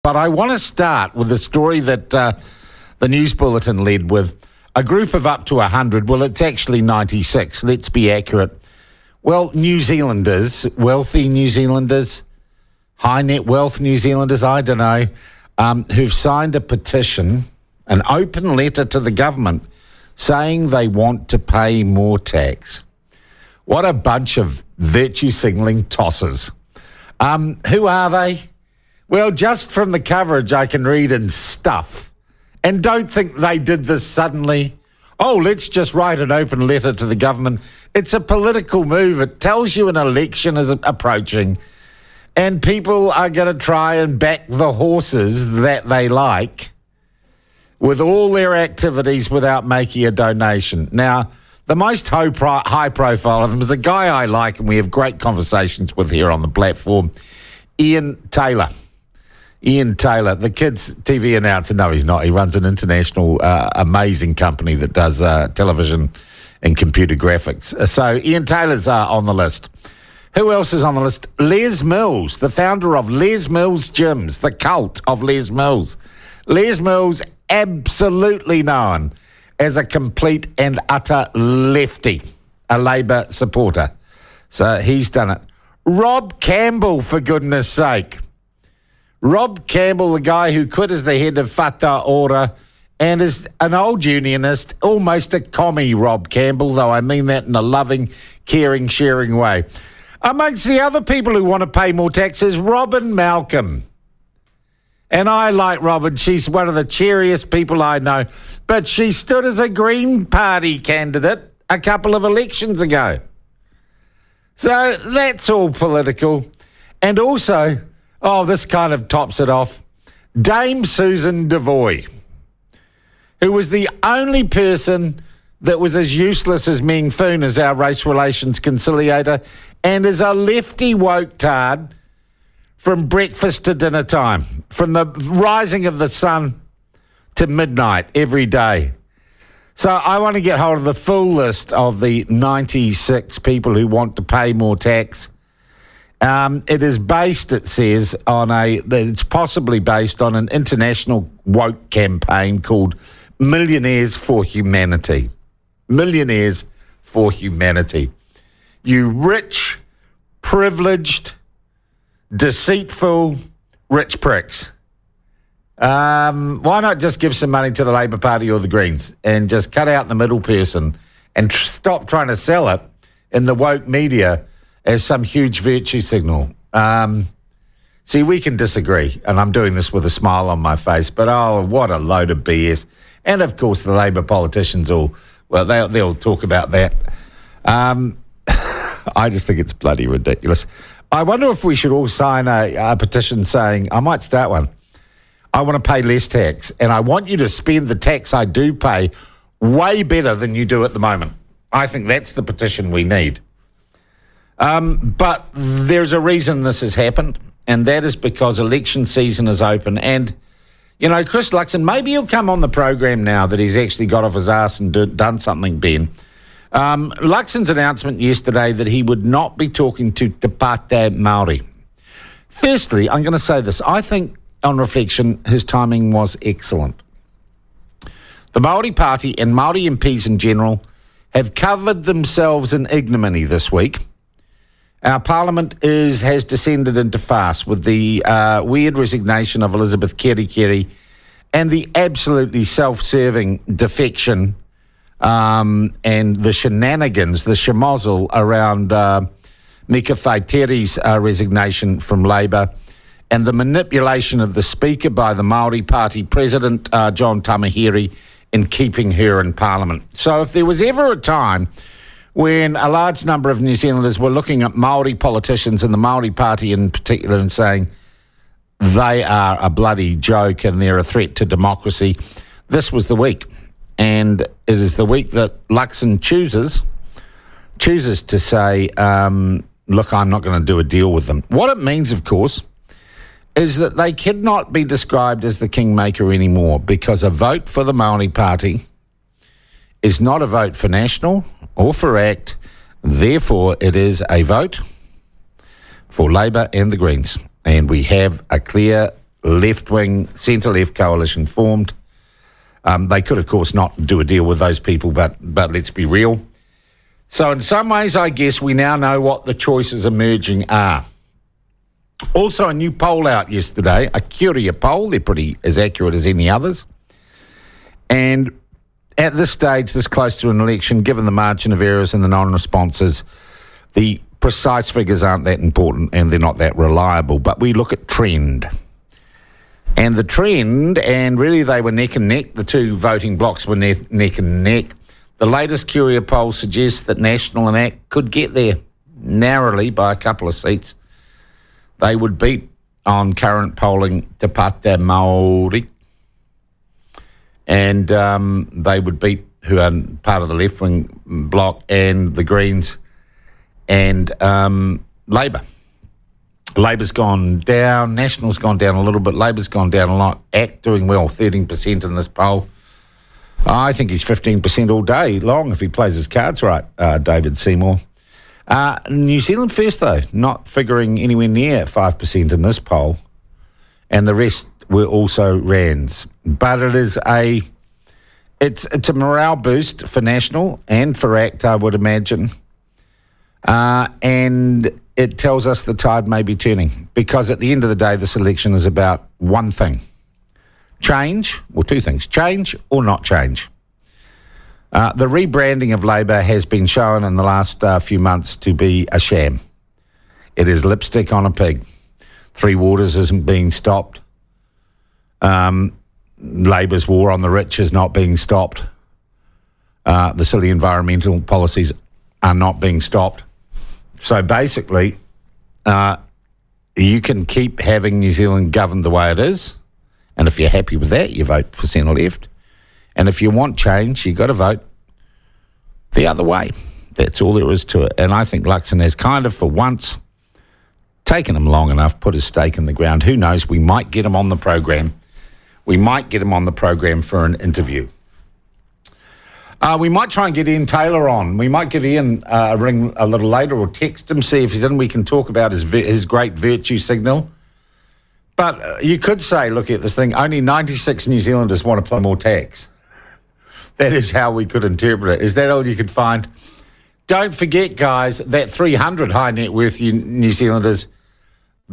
But I want to start with a story that the News Bulletin led with. A group of up to 100, well, it's actually 96, let's be accurate. Well, New Zealanders, wealthy New Zealanders, high net wealth New Zealanders, I don't know, who've signed a petition, an open letter to the government saying they want to pay more tax. What a bunch of virtue signalling tossers. Who are they? Well, just from the coverage I can read in Stuff, and don't think they did this suddenly. Oh, let's just write an open letter to the government. It's a political move. It tells you an election is approaching, and people are going to try and back the horses that they like with all their activities without making a donation. Now, the most high profile of them is a guy I like and we have great conversations with here on the platform, Ian Taylor. Ian Taylor, the kids' TV announcer. No, he's not. He runs an international, amazing company that does television and computer graphics. So Ian Taylor's on the list. Who else is on the list? Les Mills, the founder of Les Mills Gyms, the cult of Les Mills. Les Mills, absolutely known as a complete and utter lefty, a Labour supporter. So he's done it. Rob Campbell, for goodness sake. Rob Campbell, the guy who quit as the head of Whata Ora and is an old unionist, almost a commie, Rob Campbell, though I mean that in a loving, caring, sharing way. Amongst the other people who want to pay more taxes, Robin Malcolm. And I like Robin. She's one of the cheeriest people I know. But she stood as a Green Party candidate a couple of elections ago. So that's all political. And also, oh, this kind of tops it off, Dame Susan Devoy, who was the only person that was as useless as Meng Foon as our race relations conciliator and is a lefty woke tard from breakfast to dinner time, from the rising of the sun to midnight every day. So I want to get hold of the full list of the 96 people who want to pay more tax. It is based, it says, it's possibly based on an international woke campaign called Millionaires for Humanity. Millionaires for Humanity. You rich, privileged, deceitful, rich pricks. Why not just give some money to the Labour Party or the Greens and just cut out the middle person and stop trying to sell it in the woke media as some huge virtue signal. See, we can disagree, and I'm doing this with a smile on my face, but oh, what a load of BS. And, of course, the Labour politicians they'll talk about that. I just think it's bloody ridiculous. I wonder if we should all sign a petition saying, I might start one, I want to pay less tax, and I want you to spend the tax I do pay way better than you do at the moment. I think that's the petition we need. But there's a reason this has happened, and that is because election season is open. And, you know, Chris Luxon, maybe he'll come on the program now that he's actually got off his ass and done something, Ben. Luxon's announcement yesterday that he would not be talking to Te Pāti Māori. Firstly, I'm going to say this. I think, on reflection, his timing was excellent. The Māori Party and Māori MPs in general have covered themselves in ignominy this week. Our Parliament has descended into farce with the weird resignation of Elizabeth Kerekere and the absolutely self-serving defection and the shenanigans, the schmozzle around Mika Whaiteri's resignation from Labour and the manipulation of the Speaker by the Māori Party President, John Tamahere, in keeping her in Parliament. So if there was ever a time when a large number of New Zealanders were looking at Māori politicians and the Māori Party in particular and saying they are a bloody joke and they're a threat to democracy, this was the week. And it is the week that Luxon chooses to say, look, I'm not going to do a deal with them. What it means, of course, is that they cannot be described as the kingmaker anymore because a vote for the Māori Party is not a vote for National or for ACT. Therefore, it is a vote for Labour and the Greens. And we have a clear left-wing, centre-left coalition formed. They could, of course, not do a deal with those people, but let's be real. So in some ways, I guess we now know what the choices emerging are. Also, a new poll out yesterday, a Curia poll. They're pretty as accurate as any others. And at this stage, this close to an election, given the margin of errors and the non-responses, the precise figures aren't that important and they're not that reliable. But we look at trend. And the trend, and really they were neck and neck, the two voting blocs were neck and neck. The latest Curia poll suggests that National and ACT could get there narrowly by a couple of seats. They would beat, on current polling, Te Pāti Māori. And they would beat, who are part of the left-wing bloc, and the Greens and Labour. Labour's gone down, National's gone down a little bit, Labour's gone down a lot. ACT doing well, 13% in this poll. I think he's 15% all day long if he plays his cards right, David Seymour. New Zealand First, though, not figuring anywhere near 5% in this poll. And the rest were also Rands. But it is it's a morale boost for National and for ACT, I would imagine. And it tells us the tide may be turning, because at the end of the day, this election is about one thing. Change, or two things, change or not change. The rebranding of Labour has been shown in the last few months to be a sham. It is lipstick on a pig. Three Waters isn't being stopped. Labour's war on the rich is not being stopped. The silly environmental policies are not being stopped. So basically, you can keep having New Zealand governed the way it is, and if you're happy with that, you vote for centre left. And if you want change, you've got to vote the other way. That's all there is to it. And I think Luxon has kind of, for once, taken him long enough, put his stake in the ground. Who knows? We might get him on the program. We might get him on the program for an interview. We might try and get Ian Taylor on. We might give Ian a ring a little later, or text him, see if he's in. We can talk about his great virtue signal. But you could say, look at this thing, only 96 New Zealanders want to pay more tax. That is how we could interpret it. Is that all you could find? Don't forget, guys, that 300 high net worth New Zealanders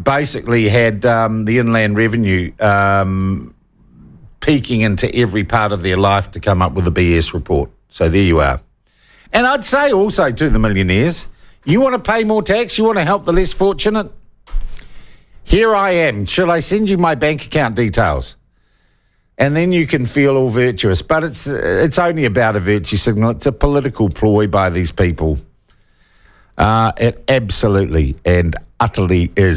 basically had the inland revenue peeking into every part of their life to come up with a BS report. So there you are. And I'd say also to the millionaires, you want to pay more tax? You want to help the less fortunate? Here I am. Should I send you my bank account details? And then you can feel all virtuous. But it's only about a virtue signal. It's a political ploy by these people. It absolutely and utterly is.